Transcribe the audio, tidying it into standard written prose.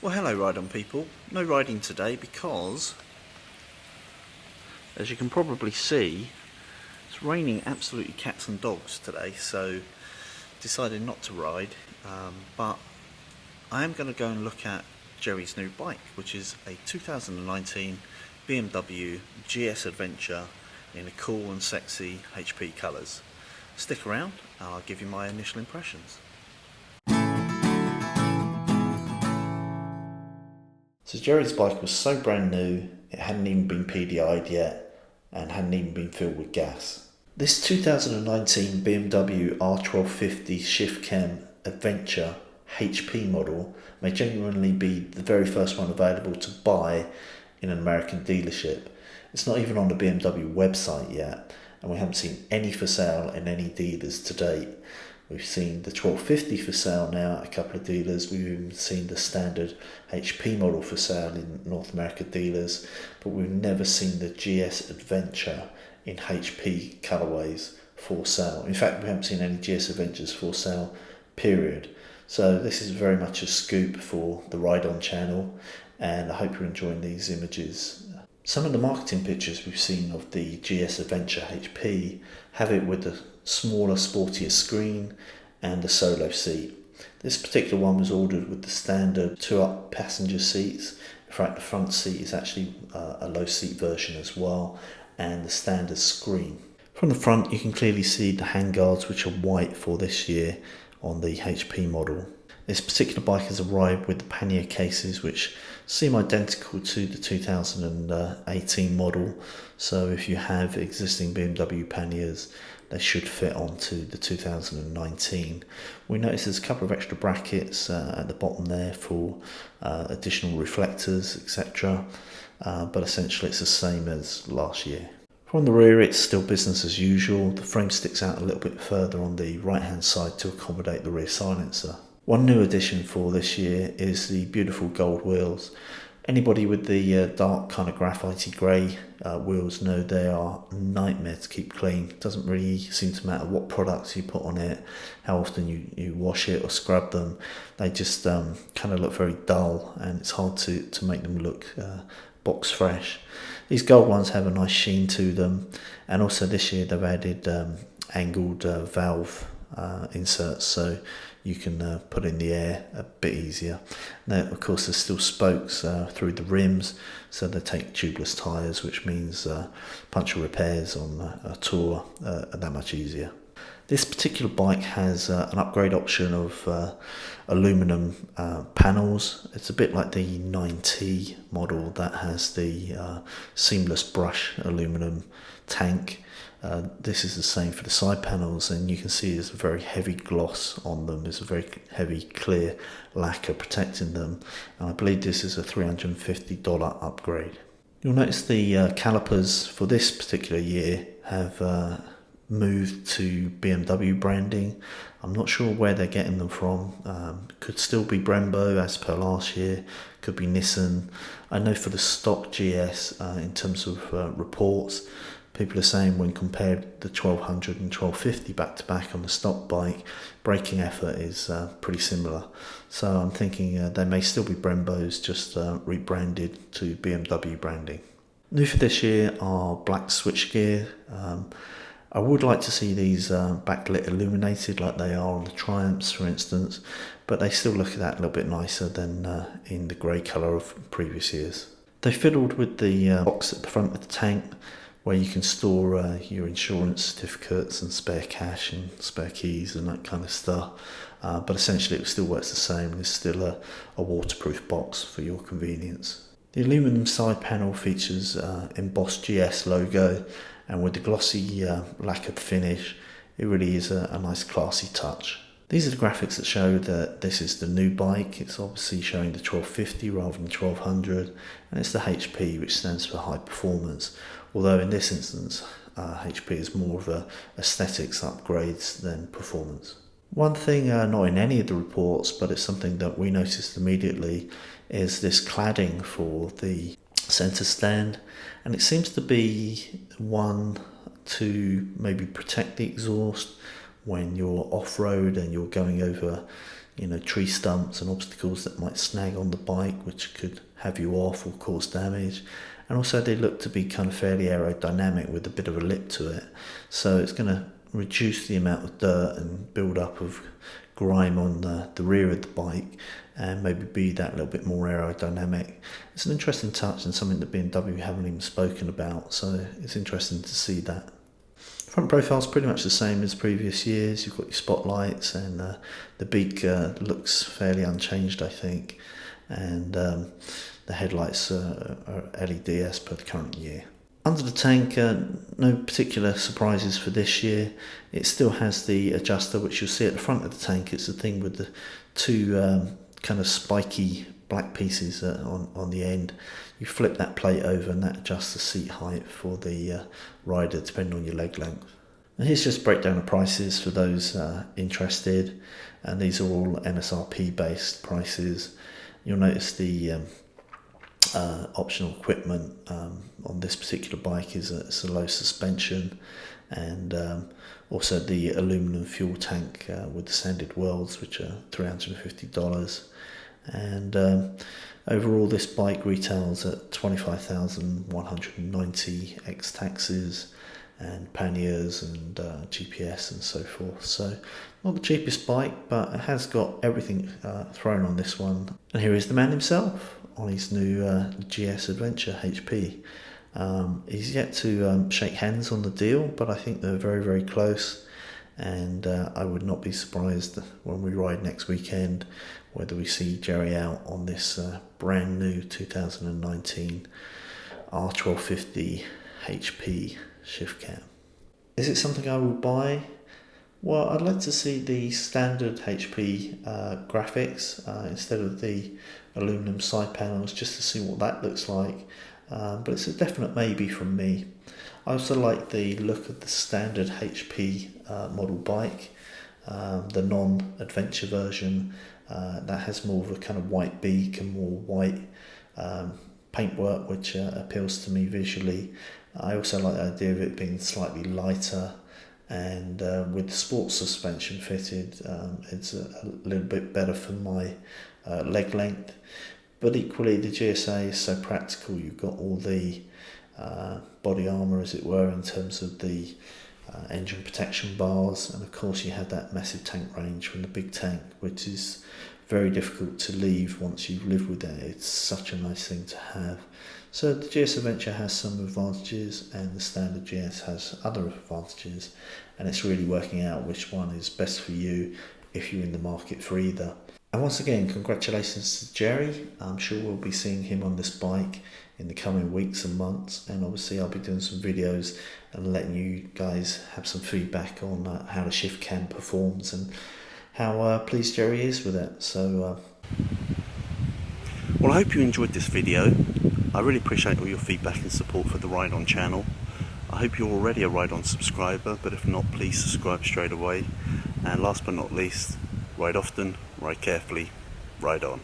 Well, hello ride-on people. No riding today because, as you can probably see, it's raining absolutely cats and dogs today, so decided not to ride, but I am going to go and look at Jerry's new bike, which is a 2019 BMW GS Adventure in a cool and sexy HP colours. Stick around and I'll give you my initial impressions. So Jerry's bike was so brand new, it hadn't even been PDI'd yet and hadn't even been filled with gas. This 2019 BMW R1250 Shift Chem Adventure HP model may genuinely be the very first one available to buy in an American dealership. It's not even on the BMW website yet, and we haven't seen any for sale in any dealers to date. We've seen the 1250 for sale now at a couple of dealers. We've even seen the standard HP model for sale in North America dealers, but we've never seen the GS Adventure in HP colourways for sale. In fact, we haven't seen any GS Adventures for sale, period. So this is very much a scoop for the Ride On channel, and I hope you're enjoying these images. Some of the marketing pictures we've seen of the GS Adventure HP have it with a smaller, sportier screen and a solo seat. This particular one was ordered with the standard 2-up passenger seats. In fact, the front seat is actually a low seat version as well, and the standard screen. From the front you can clearly see the handguards, which are white for this year on the HP model. This particular bike has arrived with the pannier cases, which seem identical to the 2018 model, so if you have existing BMW panniers they should fit onto the 2019. We notice there's a couple of extra brackets at the bottom there for additional reflectors, etc., but essentially it's the same as last year. From the rear it's still business as usual. The frame sticks out a little bit further on the right hand side to accommodate the rear silencer. One new addition for this year is the beautiful gold wheels. Anybody with the dark kind of graphite grey wheels know they are a nightmare to keep clean. It doesn't really seem to matter what products you put on it, how often you wash it or scrub them. They just kind of look very dull, and it's hard to make them look box fresh. These gold ones have a nice sheen to them, and also this year they've added angled valve inserts, so you can put in the air a bit easier. Now, of course, there's still spokes through the rims, so they take tubeless tyres, which means puncture repairs on a tour are that much easier. This particular bike has an upgrade option of aluminum panels. It's a bit like the 9T model that has the seamless brush aluminum tank. This is the same for the side panels, and you can see there's a very heavy gloss on them. There's a very heavy clear lacquer protecting them, and I believe this is a $350 upgrade. You'll notice the calipers for this particular year have moved to BMW branding. I'm not sure where they're getting them from. Could still be Brembo as per last year, could be Nissan. I know for the stock GS, in terms of reports, people are saying when compared the 1200 and 1250 back to back on the stock bike, braking effort is pretty similar. So I'm thinking they may still be Brembos, just rebranded to BMW branding. New for this year are black switchgear. I would like to see these backlit illuminated like they are on the Triumphs, for instance, but they still look at that a little bit nicer than in the grey colour of previous years. They fiddled with the box at the front of the tank, where you can store your insurance certificates and spare cash and spare keys and that kind of stuff. But essentially it still works the same. It's still a waterproof box for your convenience. The aluminum side panel features embossed GS logo, and with the glossy lacquered finish, it really is a nice classy touch. These are the graphics that show that this is the new bike. It's obviously showing the 1250 rather than 1200, and it's the HP, which stands for high performance. Although in this instance, HP is more of a aesthetics upgrades than performance. One thing not in any of the reports, but it's something that we noticed immediately, is this cladding for the centre stand, and it seems to be one to maybe protect the exhaust when you're off-road and you're going over tree stumps and obstacles that might snag on the bike, which could have you off or cause damage. And also they look to be kind of fairly aerodynamic with a bit of a lip to it, so it's going to reduce the amount of dirt and build up of grime on the rear of the bike, and maybe be that little bit more aerodynamic. It's an interesting touch and something that BMW haven't even spoken about, so it's interesting to see that. Front profile's pretty much the same as previous years. You've got your spotlights, and the beak looks fairly unchanged, I think, and the headlights are LED as per the current year. Under the tank, no particular surprises for this year. It still has the adjuster, which you'll see at the front of the tank. It's the thing with the two kind of spiky black pieces on the end. You flip that plate over and that adjusts the seat height for the rider depending on your leg length. And here's just a breakdown of prices for those interested, and these are all MSRP based prices. You'll notice the optional equipment on this particular bike is a low suspension, and also the aluminum fuel tank with the sanded welds, which are $350. And overall this bike retails at $25,190 ex taxes and panniers and GPS and so forth. So not the cheapest bike, but it has got everything thrown on this one. And here is the man himself on his new GSAdv-HP. He's yet to shake hands on the deal, but I think they're very, very close, and I would not be surprised when we ride next weekend whether we see Jerry out on this brand new 2019 R1250 HP shift cam. Is it something I would buy? Well, I'd like to see the standard HP graphics instead of the aluminum side panels, just to see what that looks like. But it's a definite maybe from me. I also like the look of the standard HP model bike, the non-adventure version that has more of a kind of white beak and more white paintwork, which appeals to me visually. I also like the idea of it being slightly lighter, and with the sports suspension fitted, it's a little bit better for my leg length. But equally, the GSA is so practical. You've got all the body armour, as it were, in terms of the engine protection bars, and of course you have that massive tank range from the big tank, which is very difficult to leave once you've lived with it. It's such a nice thing to have. So the GS Adventure has some advantages, and the standard GS has other advantages, and it's really working out which one is best for you if you're in the market for either. And once again, congratulations to Jerry. I'm sure we'll be seeing him on this bike in the coming weeks and months, and obviously I'll be doing some videos and letting you guys have some feedback on how the shift cam performs and how pleased Jerry is with it. So well, I hope you enjoyed this video. I really appreciate all your feedback and support for the Ride On channel. I hope you're already a Ride On subscriber, but if not, please subscribe straight away. And last but not least, ride often, ride carefully, ride on.